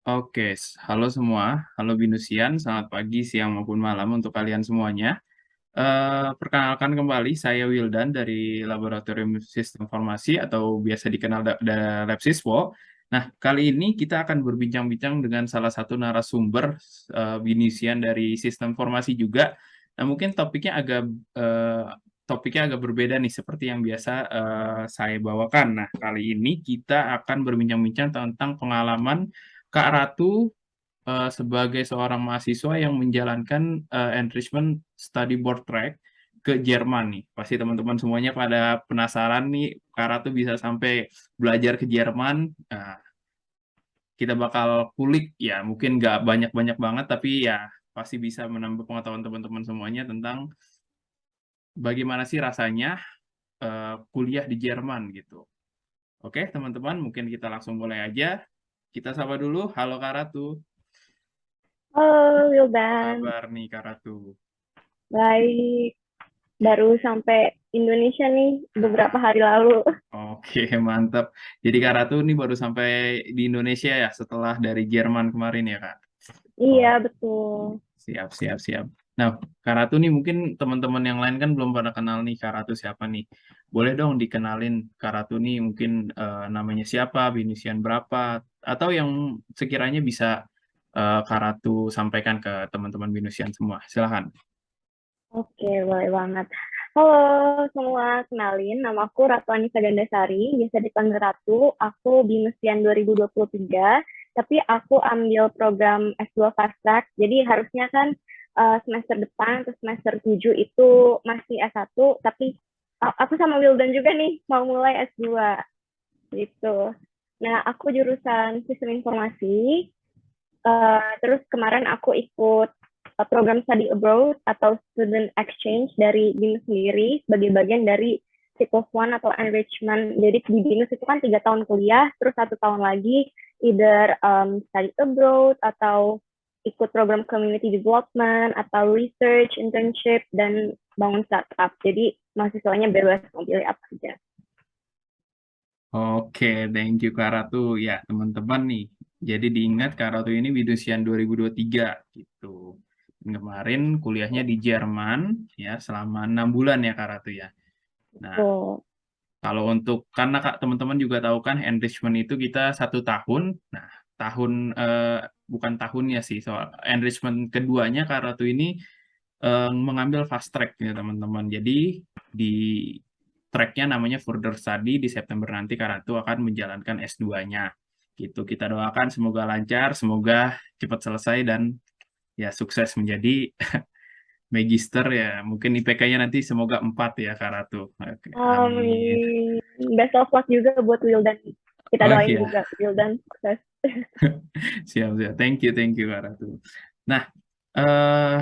Oke, halo semua, halo Binusian, selamat pagi, siang maupun malam untuk kalian semuanya. Perkenalkan kembali, saya Wildan dari Laboratorium Sistem Informasi atau biasa dikenal Lab Siswo. Nah, kali ini kita akan berbincang-bincang dengan salah satu narasumber Binusian dari Sistem Informasi juga. Nah, mungkin eh, topiknya agak berbeda nih, seperti yang biasa saya bawakan. Nah, kali ini kita akan berbincang-bincang tentang pengalaman Kak Ratu sebagai seorang mahasiswa yang menjalankan enrichment study board track ke Jerman nih. Pasti teman-teman semuanya pada penasaran nih, Kak Ratu bisa sampai belajar ke Jerman. Nah, kita bakal kulik ya, mungkin nggak banyak-banyak banget, tapi ya pasti bisa menambah pengetahuan teman-teman semuanya tentang bagaimana sih rasanya kuliah di Jerman gitu. Oke, teman-teman, mungkin kita langsung mulai aja. Kita sapa dulu. Halo Kak Ratu. Halo Apa Wildan, kabar nih Kak Ratu? baik. Oke. Baru sampai Indonesia nih beberapa hari lalu. Oke, mantap. Jadi Kak Ratu ini baru sampai di Indonesia ya setelah dari Jerman kemarin ya, Kak? Iya, Oh, betul. siap, siap, siap. Nah, Kak Ratu nih mungkin teman-teman yang lain kan belum pada kenal nih Kak Ratu siapa nih. Boleh dong dikenalin Kak Ratu nih mungkin namanya siapa, binisian berapa, atau yang sekiranya bisa Kak Ratu sampaikan ke teman-teman binisian semua. Silahkan. Oke, boleh banget. Halo semua, kenalin. Nama aku Ratu Anissa Gandasari, biasa dipanggil Ratu. Aku Binesian 2023, tapi aku ambil program S2 Fast Track. Jadi harusnya kan semester depan atau semester 7 itu masih S1, tapi aku sama Wildan juga nih mau mulai S2 gitu. Nah, aku jurusan Sistem Informasi. Terus kemarin aku ikut program study abroad atau student exchange dari BINUS sendiri sebagai bagian dari Cycle One atau enrichment. Jadi di BINUS itu kan 3 tahun kuliah, terus 1 tahun lagi either study abroad atau ikut program community development atau research, internship, dan bangun startup. Jadi mahasiswanya bebas mau pilih apa aja. Oke, thank you Kak Ratu. Ya, teman-teman nih. Jadi diingat Kak Ratu ini Widusian 2023 gitu. Dan kemarin kuliahnya di Jerman ya selama 6 bulan ya Kak Ratu ya. Nah, Tuh. kalau untuk karena Kak teman-teman juga tahu kan enrichment itu kita 1 tahun. Nah, tahun bukan tahunnya sih. Soal enrichment keduanya Kak Ratu ini mengambil fast track ya teman-teman. Jadi di tracknya namanya further study di September nanti Kak Ratu akan menjalankan S2-nya. Gitu. Kita doakan semoga lancar, semoga cepat selesai dan ya sukses menjadi magister ya. Mungkin IPK-nya nanti semoga 4 ya Kak Ratu. Oke, amin. Best of luck juga buat Wildan. Kita Oh doain iya, juga Wildan sukses. siap siap. Thank you Kak Ratu. Nah, eh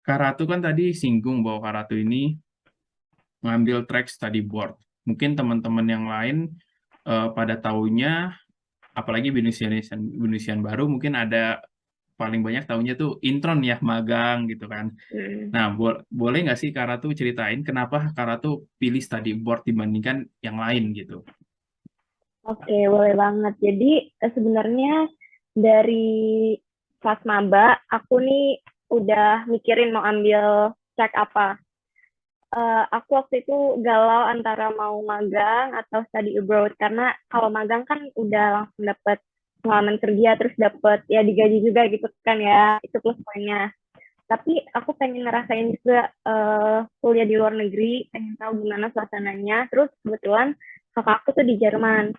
Kak Ratu kan tadi singgung bahwa Kak Ratu ini ngambil track study board. Mungkin teman-teman yang lain pada tahunya, apalagi Binisian baru, mungkin ada paling banyak tahunya tuh intern ya, magang gitu kan. Hmm. Nah, boleh nggak sih Kak Ratu ceritain kenapa Kak Ratu pilih study board dibandingkan yang lain gitu? Oke, boleh banget. Jadi sebenarnya dari kelas maba, aku nih udah mikirin mau ambil track apa. Aku waktu itu galau antara mau magang atau study abroad karena kalau magang kan udah langsung dapet pengalaman kerja terus dapet ya digaji juga gitu kan ya, itu plus poinnya. Tapi aku pengen ngerasain juga kuliah di luar negeri, pengen tahu gimana suasananya. Terus kebetulan kakak aku tuh di Jerman.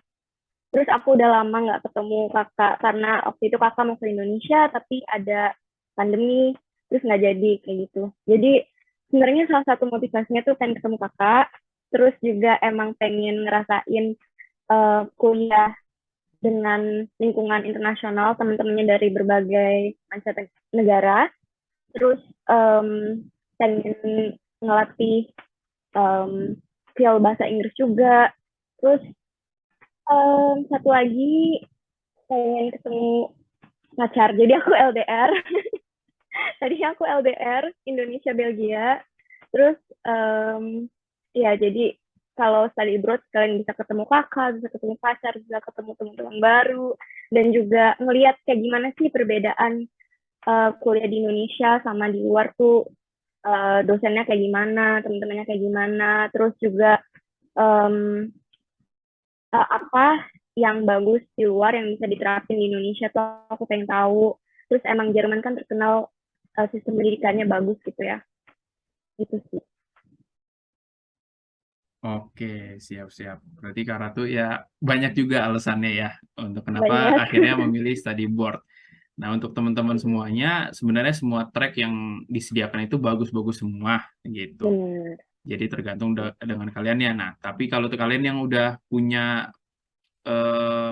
Terus aku udah lama nggak ketemu kakak karena waktu itu kakak mau ke Indonesia tapi ada pandemi, terus nggak jadi kayak gitu. Jadi sebenarnya salah satu motivasinya tuh pengen ketemu kakak, terus juga emang pengen ngerasain kuliah dengan lingkungan internasional, teman-temannya dari berbagai macam negara. Terus pengen ngelatih um, skill bahasa Inggris juga. Terus satu lagi pengen ketemu pacar. Jadi aku LDR. Tadinya aku LDR Indonesia Belgia. Terus ya jadi kalau study abroad kalian bisa ketemu kakak, bisa ketemu pacar, bisa ketemu teman-teman baru. dan juga ngelihat kayak gimana sih perbedaan kuliah di Indonesia sama di luar tuh, dosennya kayak gimana, teman-temannya kayak gimana, terus juga apa yang bagus di luar yang bisa diterapin di Indonesia tuh aku pengen tahu. Terus emang Jerman kan terkenal sistem pendidikannya bagus gitu ya. Itu sih. Oke, siap-siap. Berarti Kak Ratu ya banyak juga alasannya ya untuk kenapa Banyak. akhirnya memilih study board. Nah, untuk teman-teman semuanya, sebenarnya semua track yang disediakan itu bagus-bagus semua gitu. Bener. Jadi tergantung dengan kalian ya. Nah, tapi kalau kalian yang udah punya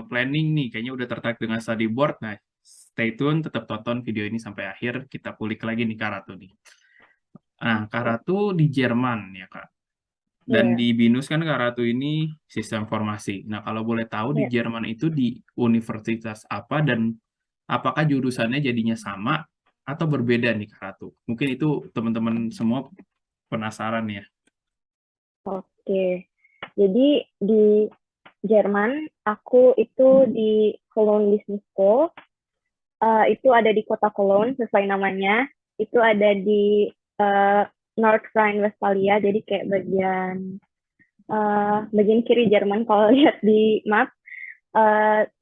planning nih, kayaknya udah tertarik dengan study board, nah stay tune, tetap tonton video ini sampai akhir, kita kulik lagi nih Kak Ratu nih. Nah, Kak Oke. Ratu di Jerman ya Kak. Dan Iya. di BINUS kan Kak Ratu ini sistem informasi. Nah, kalau boleh tahu di Iya. Jerman itu di universitas apa dan apakah jurusannya jadinya sama atau berbeda nih Kak Ratu? Mungkin itu teman-teman semua penasaran ya. Oke. Jadi di Jerman, aku itu di Cologne Business School. Itu ada di kota Cologne sesuai namanya. Itu ada di North Rhine-Westphalia, jadi kayak bagian kiri Jerman kalau lihat di map.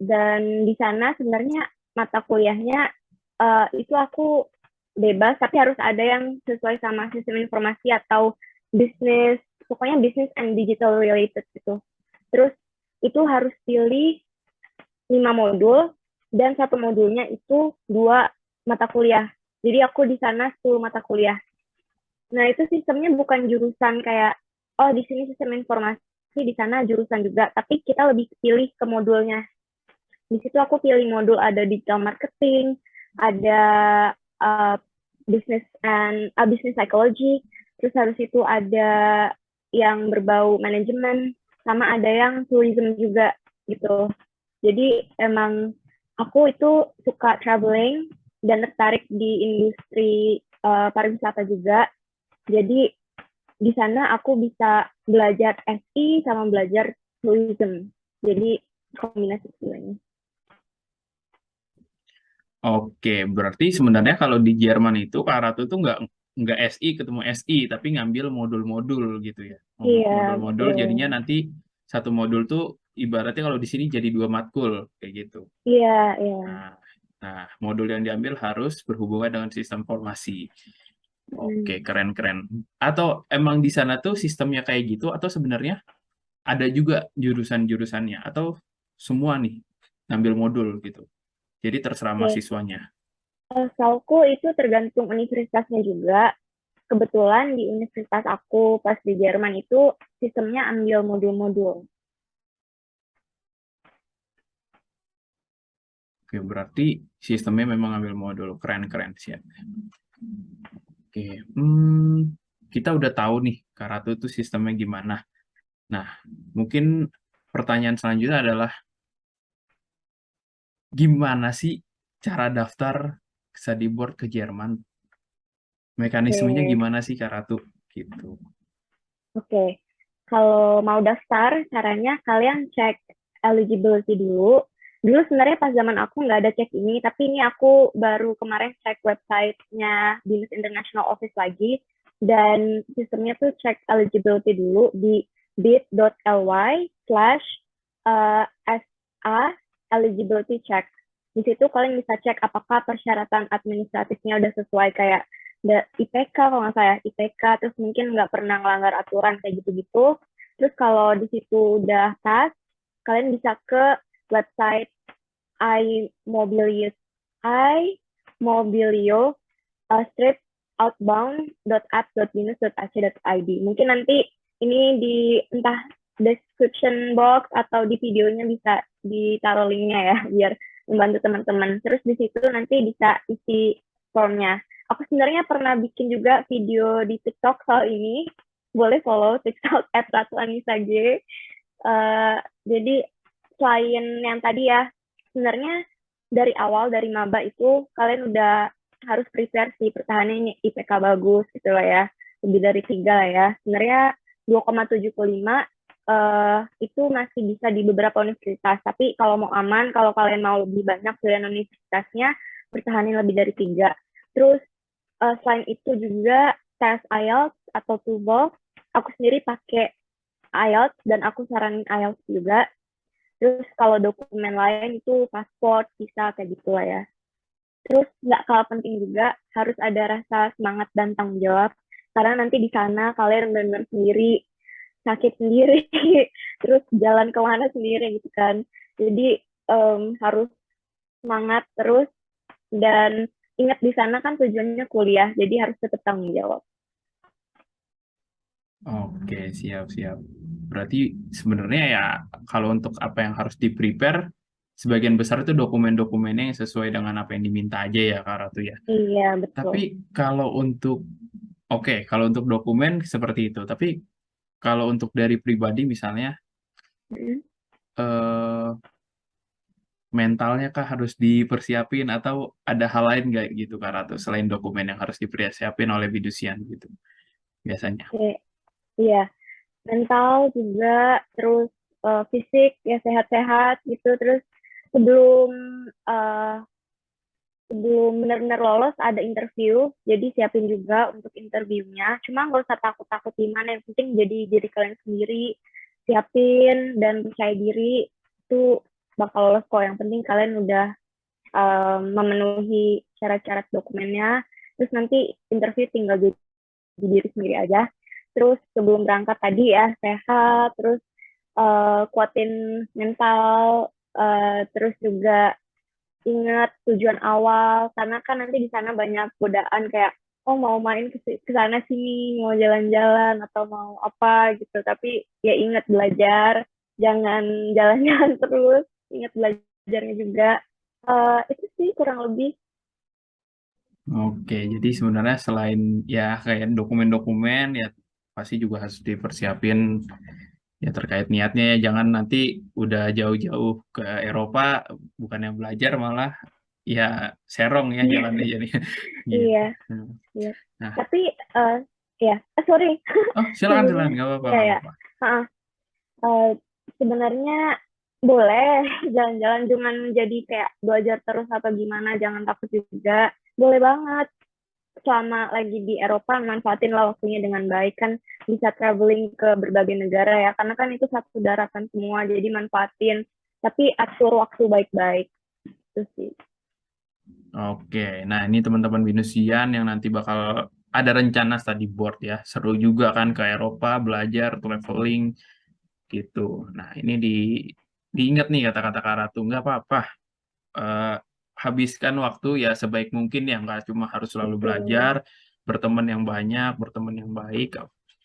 Dan di sana sebenarnya mata kuliahnya itu aku bebas, tapi harus ada yang sesuai sama sistem informasi atau bisnis, pokoknya bisnis and digital related gitu. Terus itu harus pilih 5 modul dan satu modulnya itu 2 mata kuliah. Jadi aku di sana 10 mata kuliah. Nah, itu sistemnya bukan jurusan kayak oh di sini sistem informasi, di sana jurusan juga, tapi kita lebih pilih ke modulnya. Di situ aku pilih modul ada digital marketing, ada uh, business psychology, terus habis itu ada yang berbau manajemen, sama ada yang tourism juga gitu. Jadi emang aku itu suka traveling dan tertarik di industri pariwisata juga. Jadi di sana aku bisa belajar SI sama belajar tourism. Jadi kombinasi keduanya. Oke, berarti sebenarnya kalau di Jerman itu Kak Ratu itu nggak SI ketemu SI, tapi ngambil modul-modul gitu ya. Iya, Modul-modul betul. jadinya nanti satu modul tuh ibaratnya kalau di sini jadi 2 matkul kayak gitu. Iya, iya. Nah, nah, modul yang diambil harus berhubungan dengan sistem informasi. Oke, Hmm. keren-keren. Atau emang di sana tuh sistemnya kayak gitu atau sebenarnya ada juga jurusan-jurusannya atau semua nih ngambil modul gitu. Jadi terserah Oke. mahasiswanya. Setahuku itu tergantung universitasnya juga. Kebetulan di universitas aku pas di Jerman itu sistemnya ambil modul-modul. Oke, berarti sistemnya memang ambil modul. Keren-keren sih. Oke, kita udah tahu nih Karatu itu sistemnya gimana. Nah, mungkin pertanyaan selanjutnya adalah gimana sih cara daftar study board ke Jerman? Mekanismenya Oke, gimana sih Karatu? Gitu. oke. Kalau mau daftar, caranya kalian cek eligibility dulu. Dulu sebenarnya pas zaman aku nggak ada cek ini, tapi ini aku baru kemarin cek websitenya Binus International Office lagi, dan sistemnya tuh cek eligibility dulu di bit.ly/SA eligibility check. Di situ kalian bisa cek apakah persyaratan administratifnya udah sesuai kayak IPK kalau nggak saya IPK, terus mungkin nggak pernah ngelanggar aturan kayak gitu-gitu. Terus kalau di situ udah pas, kalian bisa ke website iMobilio strip outbound.app.binus.ac.id. Mungkin nanti ini di entah description box atau di videonya bisa ditaruh linknya ya biar membantu teman-teman. Terus di situ nanti bisa isi formnya. Aku sebenarnya pernah bikin juga video di TikTok soal ini. Boleh follow TikTok @ratuanisag. Jadi selain yang tadi ya, sebenarnya dari awal dari maba itu kalian udah harus prepare sih pertahanannya IPK bagus gitu lah ya, lebih dari 3 lah ya. Sebenarnya 2,75 itu masih bisa di beberapa universitas. Tapi kalau mau aman, kalau kalian mau lebih banyak pilihan universitasnya, pertahanin lebih dari 3. Terus selain itu juga tes IELTS atau TOEFL. Aku sendiri pakai IELTS dan aku saranin IELTS juga. Terus kalau dokumen lain itu paspor, visa kayak gitu lah ya. Terus nggak kalah penting juga harus ada rasa semangat dan tanggung jawab. Karena nanti di sana kalian benar-benar sendiri, sakit sendiri, terus jalan kemana sendiri gitu kan. Jadi harus semangat terus dan ingat di sana kan tujuannya kuliah, jadi harus tetap tanggung jawab. Oke, siap-siap. Berarti sebenarnya ya kalau untuk apa yang harus di-prepare, sebagian besar itu dokumen-dokumennya yang sesuai dengan apa yang diminta aja ya, Kak Ratu ya. Iya, betul. Tapi kalau untuk, oke, kalau untuk dokumen seperti itu. Tapi kalau untuk dari pribadi misalnya, Mm. eh, mentalnya kah harus dipersiapin atau ada hal lain nggak gitu, Kak Ratu, selain dokumen yang harus dipersiapin oleh bidusian gitu biasanya? Oke, iya. Mental juga, terus fisik ya sehat-sehat gitu. Terus sebelum uh, sebelum benar-benar lolos ada interview, jadi siapin juga untuk interviewnya. Cuma nggak usah takut-takut gimana, yang penting jadi diri kalian sendiri, siapin dan percaya diri, itu bakal lolos kok. Yang penting kalian udah memenuhi syarat-syarat dokumennya, terus nanti interview tinggal jadi diri sendiri aja. Terus sebelum berangkat tadi ya sehat, terus kuatin mental, terus juga ingat tujuan awal, karena kan nanti di sana banyak godaan kayak oh mau main ke sana sini, mau jalan-jalan atau mau apa gitu. Tapi ya ingat belajar, jangan jalan-jalan terus, ingat belajarnya juga. Itu sih kurang lebih. Oke, jadi sebenarnya selain ya kayak dokumen-dokumen ya pasti juga harus dipersiapin ya terkait niatnya ya jangan nanti udah jauh-jauh ke Eropa bukannya belajar malah ya serong ya jalannya jadi gitu. Iya, iya. Nah, Tapi ya, sorry. oh silakan silakan Sebelumnya nggak apa-apa ya nggak ya. apa-apa. Uh, uh, sebenarnya boleh jalan-jalan, cuman jadi kayak belajar terus atau gimana, jangan takut juga. Boleh banget selama lagi di Eropa manfaatin lah waktunya dengan baik, kan bisa traveling ke berbagai negara ya, karena kan itu satu daratan semua, jadi manfaatin tapi atur waktu baik-baik itu sih. Oke, nah ini teman-teman Binusian yang nanti bakal ada rencana study board ya seru juga kan ke Eropa belajar traveling gitu. Nah ini diingat nih kata-kata Kak Ratu nggak apa-apa eh, habiskan waktu ya sebaik mungkin ya nggak cuma harus selalu Betul. belajar berteman yang banyak berteman yang baik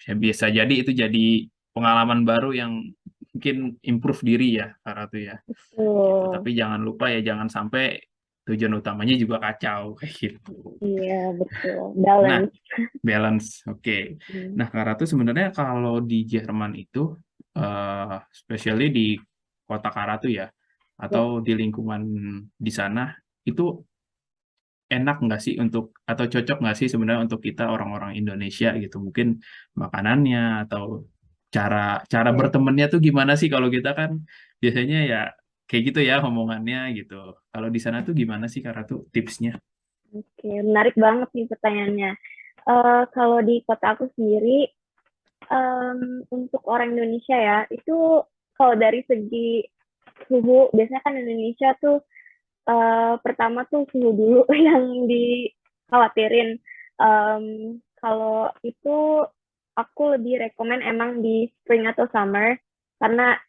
ya bisa jadi itu jadi pengalaman baru yang mungkin improve diri ya Kak Ratu ya gitu Betul. tapi jangan lupa ya jangan sampai tujuan utamanya juga kacau kayak gitu. Iya, betul. Nah Balance. balance oke. Hmm. Nah Kak Ratu sebenarnya kalau di Jerman itu especially di kota Kak Ratu ya Ya. atau di lingkungan di sana itu enak nggak sih untuk atau cocok nggak sih sebenarnya untuk kita orang-orang Indonesia gitu mungkin makanannya atau cara cara Oke. bertemannya tuh gimana sih kalau kita kan biasanya ya kayak gitu ya omongannya gitu kalau di sana tuh gimana sih karena tuh tipsnya. Oke, menarik banget nih pertanyaannya. Kalau di kota aku sendiri, untuk orang Indonesia ya, itu kalau dari segi suhu, biasanya kan Indonesia tuh pertama tuh suhu dulu yang dikhawatirin. Kalau itu aku lebih rekomen emang di spring atau summer, karena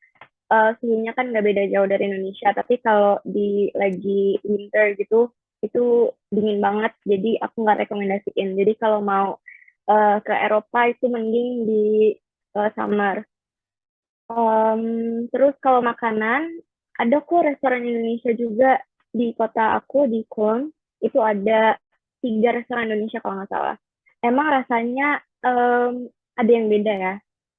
suhunya kan nggak beda jauh dari Indonesia. Tapi kalau di lagi winter gitu, itu dingin banget. Jadi aku nggak rekomendasiin. Jadi kalau mau ke Eropa itu mending di summer. Terus kalau makanan, ada kok restoran Indonesia juga di kota aku, di Kulon. Itu ada 3 restoran Indonesia kalau nggak salah. Emang rasanya ada yang beda ya.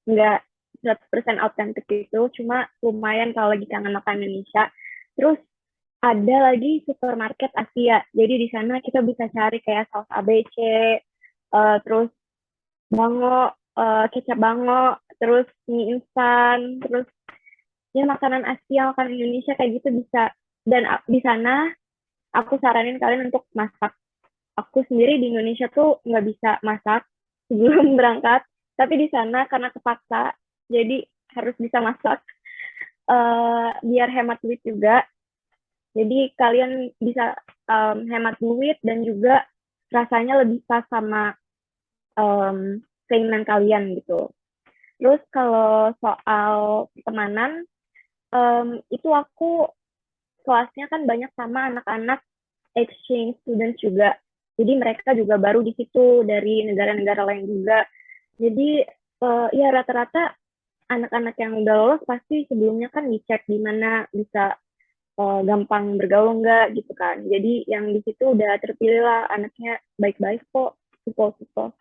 Nggak 100% autentik itu, cuma lumayan kalau lagi kangen makan Indonesia. Terus ada lagi supermarket Asia. Jadi di sana kita bisa cari kayak saus ABC, terus bango. kecap bango, terus mie instan, terus ya makanan Asia, makanan Indonesia kayak gitu bisa. Dan di sana aku saranin kalian untuk masak. Aku sendiri di Indonesia tuh nggak bisa masak sebelum berangkat, tapi di sana karena kepaksa, jadi harus bisa masak biar hemat duit juga. Jadi kalian bisa hemat duit dan juga rasanya lebih pas sama keinginan kalian gitu. Terus kalau soal pertemanan, itu aku kelasnya kan banyak sama anak-anak exchange students juga. Jadi mereka juga baru di situ dari negara-negara lain juga. Jadi ya rata-rata anak-anak yang udah lolos pasti sebelumnya kan dicek di mana bisa gampang bergaul nggak gitu kan. Jadi yang di situ udah terpilih lah anaknya baik-baik kok, support support.